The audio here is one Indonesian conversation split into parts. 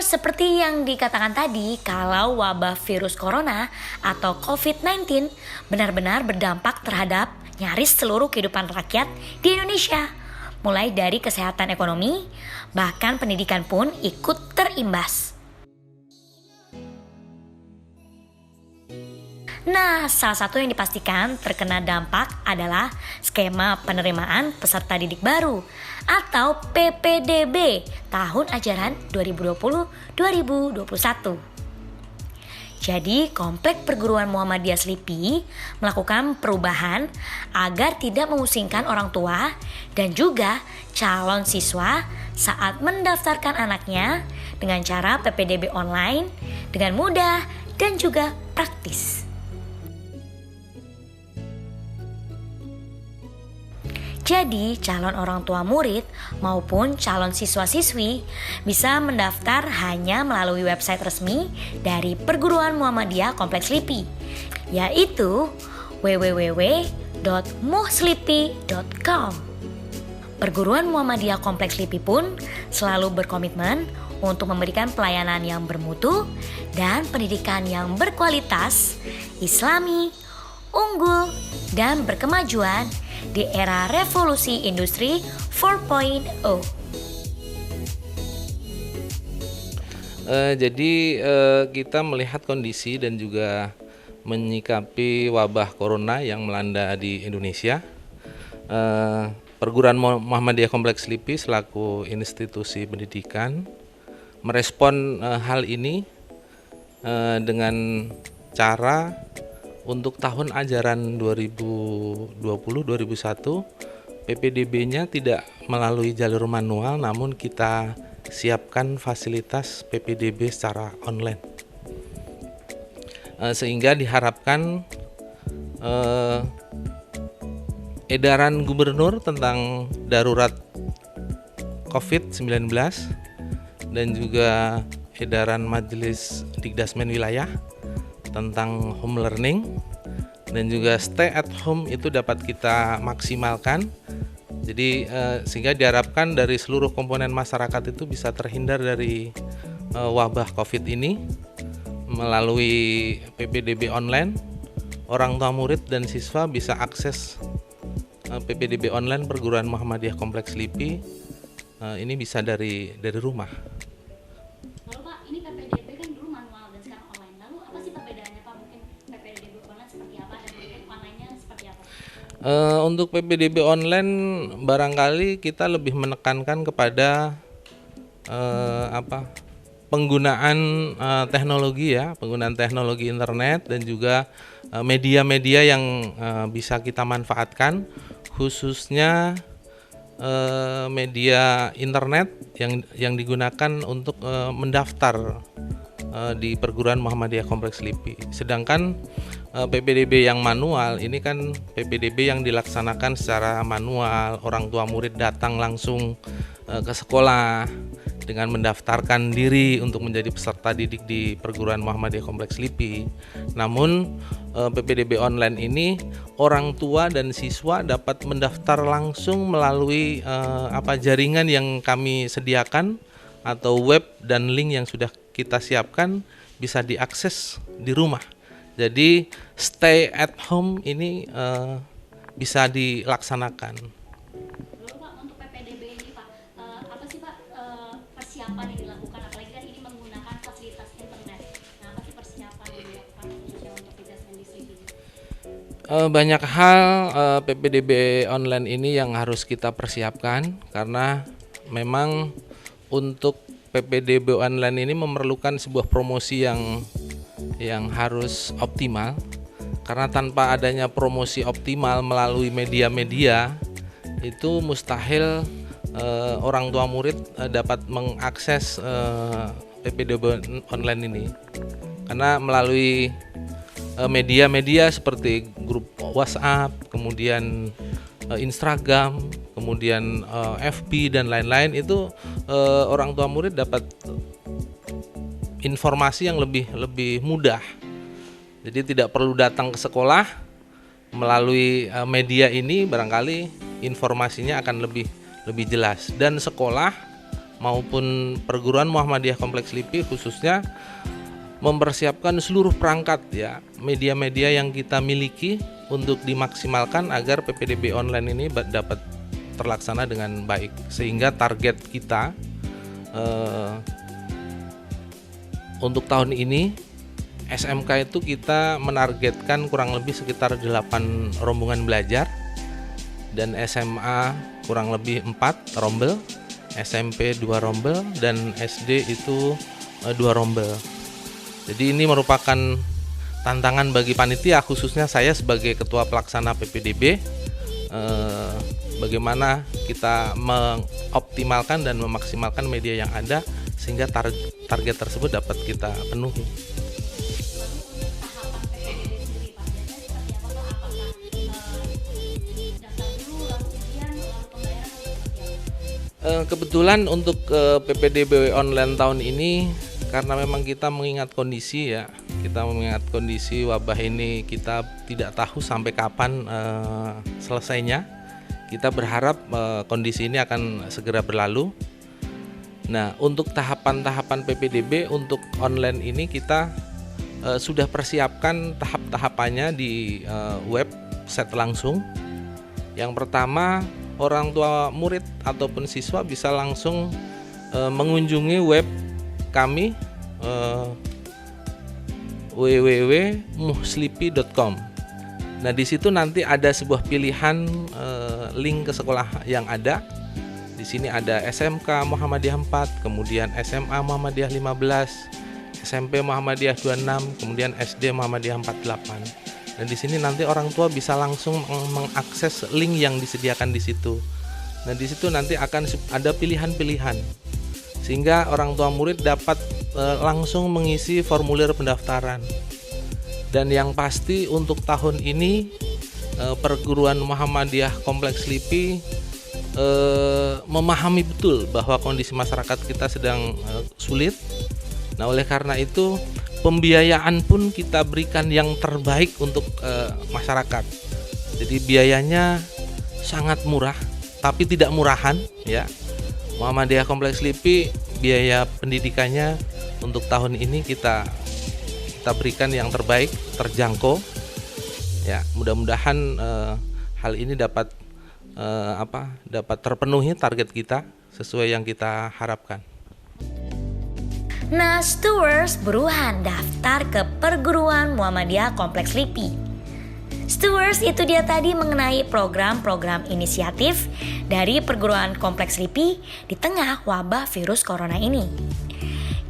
Seperti yang dikatakan tadi, kalau wabah virus corona atau COVID-19 benar-benar berdampak terhadap nyaris seluruh kehidupan rakyat di Indonesia. Mulai dari kesehatan ekonomi, bahkan pendidikan pun ikut terimbas. Nah, salah satu yang dipastikan terkena dampak adalah skema penerimaan peserta didik baru atau PPDB tahun ajaran 2020-2021. Jadi, Komplek Perguruan Muhammadiyah Selipi melakukan perubahan agar tidak memusingkan orang tua dan juga calon siswa saat mendaftarkan anaknya dengan cara PPDB online dengan mudah dan juga praktis. Jadi, calon orang tua murid maupun calon siswa-siswi bisa mendaftar hanya melalui website resmi dari Perguruan Muhammadiyah Kompleks Selipi, yaitu www.muhselipi.com. Perguruan Muhammadiyah Kompleks Selipi pun selalu berkomitmen untuk memberikan pelayanan yang bermutu dan pendidikan yang berkualitas, islami, unggul, dan berkemajuan di era revolusi industri 4.0. Jadi kita melihat kondisi dan juga menyikapi wabah corona yang melanda di Indonesia. Perguruan Muhammadiyah Kompleks Selipi selaku institusi pendidikan merespon hal ini dengan cara untuk tahun ajaran 2020-2021 PPDB-nya tidak melalui jalur manual, namun kita siapkan fasilitas PPDB secara online. Sehingga diharapkan edaran gubernur tentang darurat COVID-19 dan juga edaran Majelis Dikdasmen Wilayah tentang home learning dan juga stay at home itu dapat kita maksimalkan. Jadi sehingga diharapkan dari seluruh komponen masyarakat itu bisa terhindar dari wabah COVID ini melalui PPDB online. Orang tua murid dan siswa bisa akses PPDB online Perguruan Muhammadiyah Kompleks Selipi ini bisa dari rumah. Lalu Pak, ini PPDB kan dulu manual dan sekarang online. Lalu apa sih perbedaannya Pak? Mungkin PPDB online seperti apa dan mungkin online-nya seperti apa? Untuk PPDB online barangkali kita lebih menekankan kepada penggunaan teknologi ya, penggunaan teknologi internet dan juga media-media yang bisa kita manfaatkan, khususnya media internet yang digunakan untuk mendaftar di Perguruan Muhammadiyah Kompleks Selipi. Sedangkan PPDB yang manual ini kan PPDB yang dilaksanakan secara manual, orang tua murid datang langsung ke sekolah dengan mendaftarkan diri untuk menjadi peserta didik di Perguruan Muhammadiyah Kompleks Selipi. Namun PPDB online ini orang tua dan siswa dapat mendaftar langsung melalui jaringan yang kami sediakan atau web dan link yang sudah kita siapkan bisa diakses di rumah. Jadi stay at home ini bisa dilaksanakan. Lalu Pak, untuk PPDB ini Pak, apa sih Pak persiapan yang dilakukan? Apalagi kan ini menggunakan fasilitas internet. Nah, apa sih persiapan yang dilakukan khususnya untuk Dikdasmen di Selipi? Banyak hal PPDB online ini yang harus kita persiapkan karena memang untuk PPDB online ini memerlukan sebuah promosi yang harus optimal, karena tanpa adanya promosi optimal melalui media-media itu mustahil orang tua murid dapat mengakses PPDB online ini, karena melalui media-media seperti grup WhatsApp, kemudian Instagram, kemudian FB dan lain-lain itu orang tua murid dapat informasi yang lebih mudah. Jadi tidak perlu datang ke sekolah, melalui media ini barangkali informasinya akan lebih jelas. Dan sekolah maupun perguruan Muhammadiyah Kompleks LIPI khususnya mempersiapkan seluruh perangkat ya, media-media yang kita miliki untuk dimaksimalkan agar PPDB online ini dapat terlaksana dengan baik, sehingga target kita untuk tahun ini SMK itu kita menargetkan kurang lebih sekitar 8 rombongan belajar, dan SMA kurang lebih 4 rombel, SMP 2 rombel, dan SD itu 2 rombel. Jadi ini merupakan tantangan bagi panitia, khususnya saya sebagai ketua pelaksana PPDB, bagaimana kita mengoptimalkan dan memaksimalkan media yang ada sehingga target tersebut dapat kita penuhi. Kebetulan untuk PPDB online tahun ini, karena memang kita mengingat kondisi ya, kita mengingat kondisi wabah ini, kita tidak tahu sampai kapan selesainya. Kita berharap kondisi ini akan segera berlalu. Nah, untuk tahapan-tahapan PPDB untuk online ini kita sudah persiapkan tahap-tahapannya di website langsung. Yang pertama, orang tua murid ataupun siswa bisa langsung mengunjungi web kami www.muhslipi.com. Nah, di situ nanti ada sebuah pilihan link ke sekolah yang ada. Di sini ada SMK Muhammadiyah 4, kemudian SMA Muhammadiyah 15, SMP Muhammadiyah 26, kemudian SD Muhammadiyah 48. Dan di sini nanti orang tua bisa langsung mengakses link yang disediakan di situ. Nah, di situ nanti akan ada pilihan-pilihan, sehingga orang tua murid dapat langsung mengisi formulir pendaftaran. Dan yang pasti untuk tahun ini perguruan Muhammadiyah Kompleks LIPI memahami betul bahwa kondisi masyarakat kita sedang sulit. Nah, oleh karena itu pembiayaan pun kita berikan yang terbaik untuk masyarakat. Jadi biayanya sangat murah, tapi tidak murahan ya. Muhammadiyah Kompleks LIPI biaya pendidikannya untuk tahun ini kita berikan yang terbaik, terjangkau. Ya, mudah-mudahan hal ini dapat terpenuhi target kita sesuai yang kita harapkan. Nah, Stewards buruan daftar ke perguruan Muhammadiyah Kompleks LIPI. Stewards, itu dia tadi mengenai program-program inisiatif dari perguruan Kompleks LIPI di tengah wabah virus corona ini.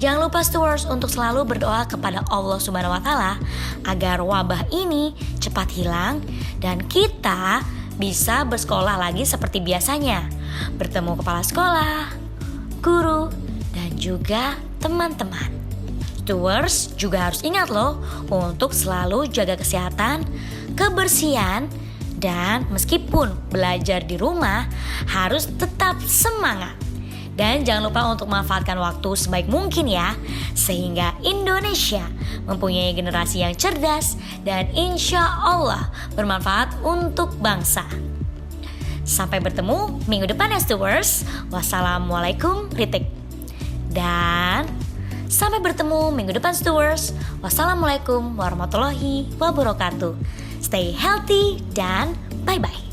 Jangan lupa Stewards untuk selalu berdoa kepada Allah Subhanahu wa Ta'ala agar wabah ini cepat hilang dan kita bisa bersekolah lagi seperti biasanya, bertemu kepala sekolah, guru, dan juga teman-teman. Stewards juga harus ingat loh untuk selalu jaga kesehatan, kebersihan, dan meskipun belajar di rumah harus tetap semangat. Dan jangan lupa untuk memanfaatkan waktu sebaik mungkin ya, sehingga Indonesia mempunyai generasi yang cerdas dan insya Allah bermanfaat untuk bangsa. Sampai bertemu minggu depan ya Stewards. Wassalamualaikum Ritik. Dan sampai bertemu minggu depan Stewards. Wassalamualaikum warahmatullahi wabarakatuh. Stay healthy dan bye-bye.